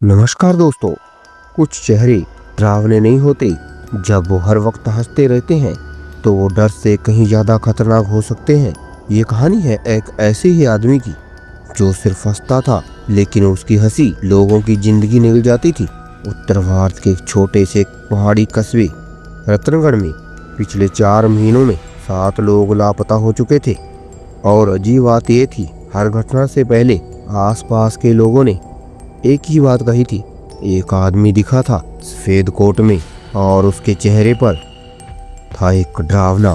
नमस्कार दोस्तों। कुछ चेहरे डरावने नहीं होते। जब वो हर वक्त हंसते रहते हैं तो वो डर से कहीं ज़्यादा खतरनाक हो सकते हैं। ये कहानी है एक ऐसे ही आदमी की जो सिर्फ हंसता था, लेकिन उसकी हंसी लोगों की जिंदगी निकल जाती थी। उत्तर भारत के एक छोटे से पहाड़ी कस्बे रतनगढ़ में पिछले 4 महीनों में 7 लोग लापता हो चुके थे। और अजीब बात ये थी, हर घटना से पहले आसपास के लोगों ने एक ही बात कही थी। एक आदमी दिखा था सफेद कोट में और उसके चेहरे पर था एक डरावना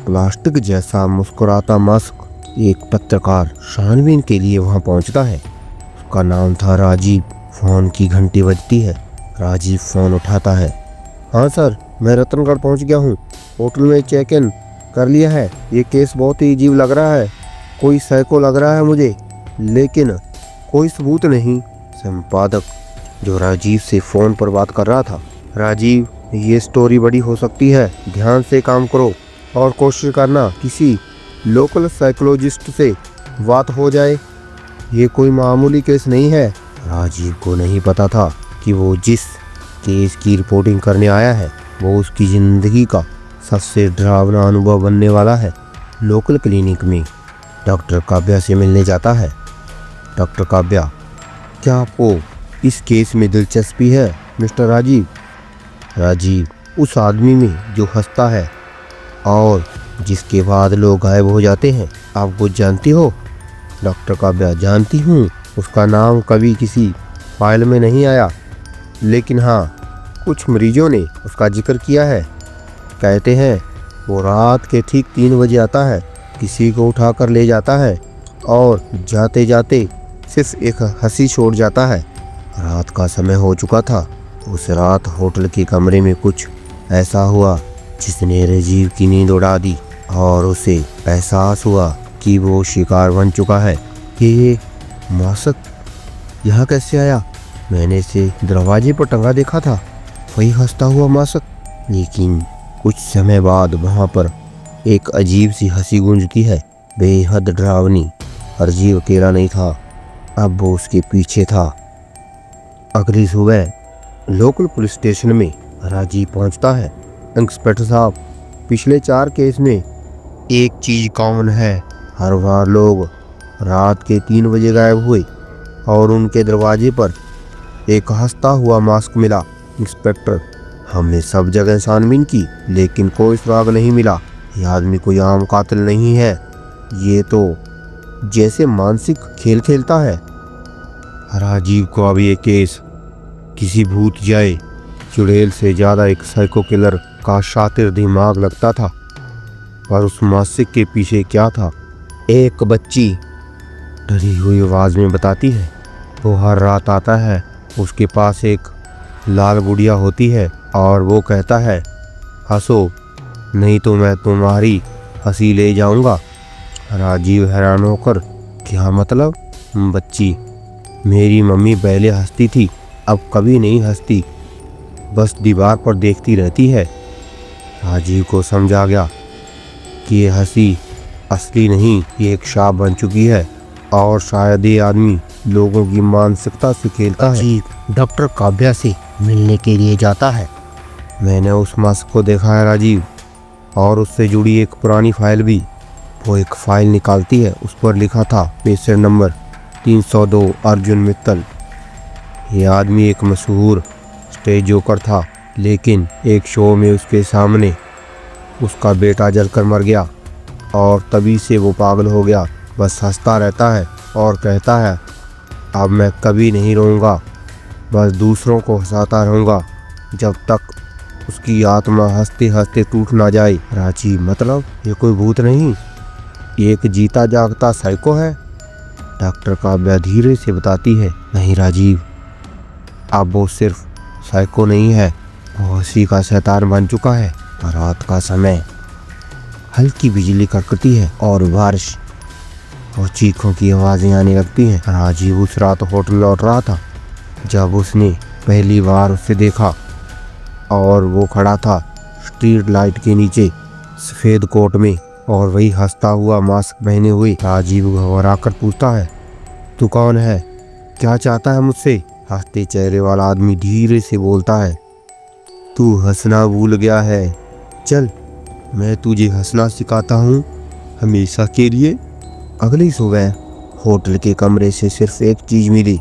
प्लास्टिक जैसा मुस्कुराता मास्क। एक पत्रकार छानबीन के लिए वहां पहुंचता है। उसका नाम था राजीव। फोन की घंटी बजती है। राजीव फोन उठाता है। हाँ सर, मैं रतनगढ़ पहुंच गया हूँ। होटल में चेक इन कर लिया है। ये केस बहुत ही अजीब लग रहा है। कोई साइको लग रहा है मुझे, लेकिन कोई सबूत नहीं। संपादक जो राजीव से फोन पर बात कर रहा था, राजीव, ये स्टोरी बड़ी हो सकती है। ध्यान से काम करो और कोशिश करना किसी लोकल साइकोलॉजिस्ट से बात हो जाए। ये कोई मामूली केस नहीं है। राजीव को नहीं पता था कि वो जिस केस की रिपोर्टिंग करने आया है वो उसकी जिंदगी का सबसे डरावना अनुभव बनने वाला है। लोकल क्लिनिक में डॉक्टर काव्या से मिलने जाता है। डॉक्टर काव्या, क्या आपको इस केस में दिलचस्पी है मिस्टर राजीव? राजीव उस आदमी में जो हंसता है और जिसके बाद लोग गायब हो जाते हैं, आप वो जानती हो? डॉक्टर काव्या, जानती हूँ। उसका नाम कभी किसी फाइल में नहीं आया, लेकिन हाँ, कुछ मरीजों ने उसका जिक्र किया है। कहते हैं वो रात के ठीक 3 बजे आता है, किसी को उठाकर ले जाता है और जाते जाते सिर्फ एक हंसी छोड़ जाता है। रात का समय हो चुका था। उस रात होटल के कमरे में कुछ ऐसा हुआ जिसने राजीव की नींद उड़ा दी और उसे एहसास हुआ कि वो शिकार बन चुका है। कि ये मास्क यहाँ कैसे आया? मैंने इसे दरवाजे पर टंगा देखा था, वही हंसता हुआ मास्क। लेकिन कुछ समय बाद वहाँ पर एक अजीब सी हंसी गूंजती है, बेहद डरावनी। राजीव अकेला नहीं था, अब वो उसके पीछे था। अगली सुबह लोकल पुलिस स्टेशन में राजीव पहुंचता है। इंस्पेक्टर साहब, पिछले 4 केस में एक चीज़ कॉमन है। हर बार लोग रात के 3 बजे गायब हुए और उनके दरवाजे पर एक हंसता हुआ मास्क मिला। इंस्पेक्टर, हमने सब जगह छानबीन की, लेकिन कोई सुराग नहीं मिला। यह आदमी कोई आम कातिल नहीं है। ये तो जैसे मानसिक खेल खेलता है। राजीव को अब ये केस किसी भूत या चुड़ैल से ज़्यादा एक साइको किलर का शातिर दिमाग लगता था। पर उस मासिक के पीछे क्या था? एक बच्ची डरी हुई आवाज़ में बताती है, वो हर रात आता है। उसके पास एक लाल गुड़िया होती है और वो कहता है, हंसो नहीं तो मैं तुम्हारी हंसी ले जाऊंगा। राजीव हैरान होकर, क्या मतलब? बच्ची, मेरी मम्मी पहले हंसती थी, अब कभी नहीं हंसती, बस दीवार पर देखती रहती है। राजीव को समझा गया कि ये हंसी असली नहीं, ये एक शाप बन चुकी है और शायद ये आदमी लोगों की मानसिकता से खेलता है। डॉक्टर काव्या से मिलने के लिए जाता है। मैंने उस मास्क को देखा है राजीव, और उससे जुड़ी एक पुरानी फाइल भी। वो एक फाइल निकालती है, उस पर लिखा था पेशेंट नंबर 302 अर्जुन मित्तल। ये आदमी एक मशहूर स्टेज जोकर था, लेकिन एक शो में उसके सामने उसका बेटा जलकर मर गया और तभी से वो पागल हो गया। बस हंसता रहता है और कहता है, अब मैं कभी नहीं रोऊंगा, बस दूसरों को हंसाता रहूँगा जब तक उसकी आत्मा हंसते हंसते टूट ना जाए। राजीव, मतलब ये कोई भूत नहीं, ये एक जीता जागता साइको है? डॉक्टर काव्या धीरे से बताती है, नहीं राजीव, अब वो सिर्फ साइको नहीं है, वो हंसी का शैतान बन चुका है। रात का समय, हल्की बिजली कड़कती है और बारिश और चीखों की आवाज़ें आने लगती हैं। राजीव उस रात होटल लौट रहा था जब उसने पहली बार उसे देखा, और वो खड़ा था स्ट्रीट लाइट के नीचे सफ़ेद कोट में और वही हंसता हुआ मास्क पहने हुए। राजीव घबरा कर पूछता है, तू कौन है? क्या चाहता है मुझसे? हंसते चेहरे वाला आदमी धीरे से बोलता है, तू हंसना भूल गया है। चल, मैं तुझे हंसना सिखाता हूँ, हमेशा के लिए। अगली सुबह होटल के कमरे से सिर्फ एक चीज मिली,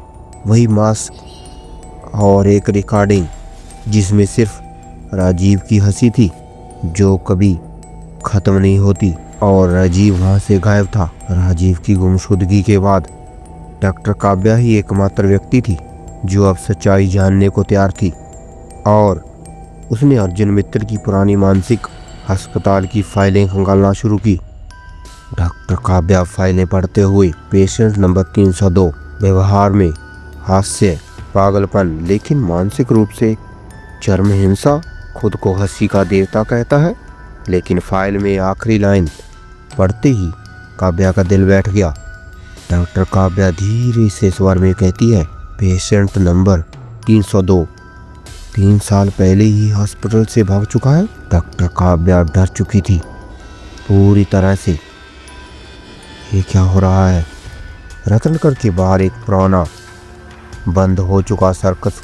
वही मास्क और एक रिकॉर्डिंग जिसमें सिर्फ राजीव की हंसी थी, जो कभी खत्म नहीं होती। और राजीव वहां से गायब था। राजीव की गुमशुदगी के बाद डॉक्टर काव्या ही एकमात्र व्यक्ति थी जो अब सच्चाई जानने को तैयार थी। और उसने अर्जुन मित्र की पुरानी मानसिक अस्पताल की फाइलें खंगालना शुरू की। डॉक्टर काव्या फाइलें पढ़ते हुए पेशेंट नंबर 302, व्यवहार में हास्य, पागलपन, लेकिन मानसिक रूप से चरम हिंसा, खुद को हंसी का देवता कहता है। लेकिन फाइल में आखिरी लाइन पढ़ते ही काव्या का दिल बैठ गया। डॉक्टर काव्या धीरे से स्वर में कहती है, पेशेंट नंबर 302 3 साल पहले ही हॉस्पिटल से भाग चुका है। डॉक्टर काव्या डर चुकी थी पूरी तरह से। ये क्या हो रहा है? रतनगढ़ के बाहर एक पुराना बंद हो चुका सर्कस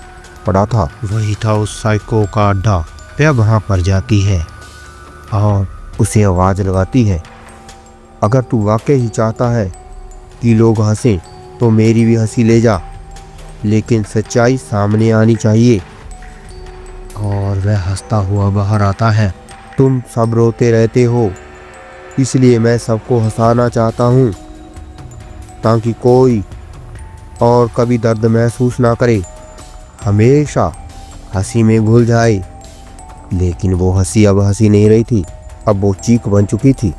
पड़ा था। वही था उस साइको का अड्डा। वह वहां पर जाती है और उसे आवाज लगाती है, अगर तू वाकई ही चाहता है कि लोग हंसें तो मेरी भी हंसी ले जा, लेकिन सच्चाई सामने आनी चाहिए। और वह हंसता हुआ बाहर आता है। तुम सब रोते रहते हो, इसलिए मैं सबको हंसाना चाहता हूँ, ताकि कोई और कभी दर्द महसूस ना करे, हमेशा हंसी में घुल जाए। लेकिन वो हंसी अब हंसी नहीं रही थी, अब वो चीख बन चुकी थी।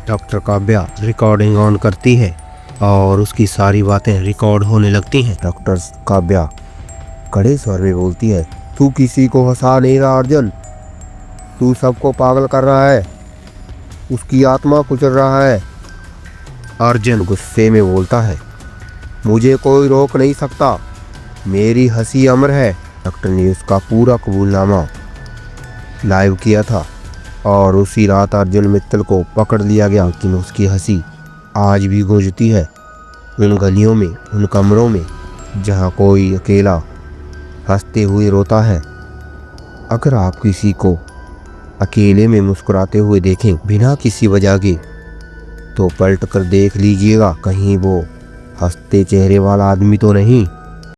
डॉक्टर काव्या रिकॉर्डिंग ऑन करती है और उसकी सारी बातें रिकॉर्ड होने लगती हैं। डॉक्टर काव्या कड़े स्वर में बोलती है, तू किसी को हंसा नहीं रहा अर्जुन, तू सबको पागल कर रहा है, उसकी आत्मा कुचल रहा है। अर्जुन गुस्से में बोलता है, मुझे कोई रोक नहीं सकता, मेरी हंसी अमर है। डॉक्टर ने उसका पूरा कबूलनामा लाइव किया था और उसी रात अर्जुन मित्तल को पकड़ लिया गया। लेकिन उसकी हंसी आज भी गूंजती है उन गलियों में, उन कमरों में जहां कोई अकेला हंसते हुए रोता है। अगर आप किसी को अकेले में मुस्कुराते हुए देखें बिना किसी वजह के, तो पलट कर देख लीजिएगा, कहीं वो हंसते चेहरे वाला आदमी तो नहीं।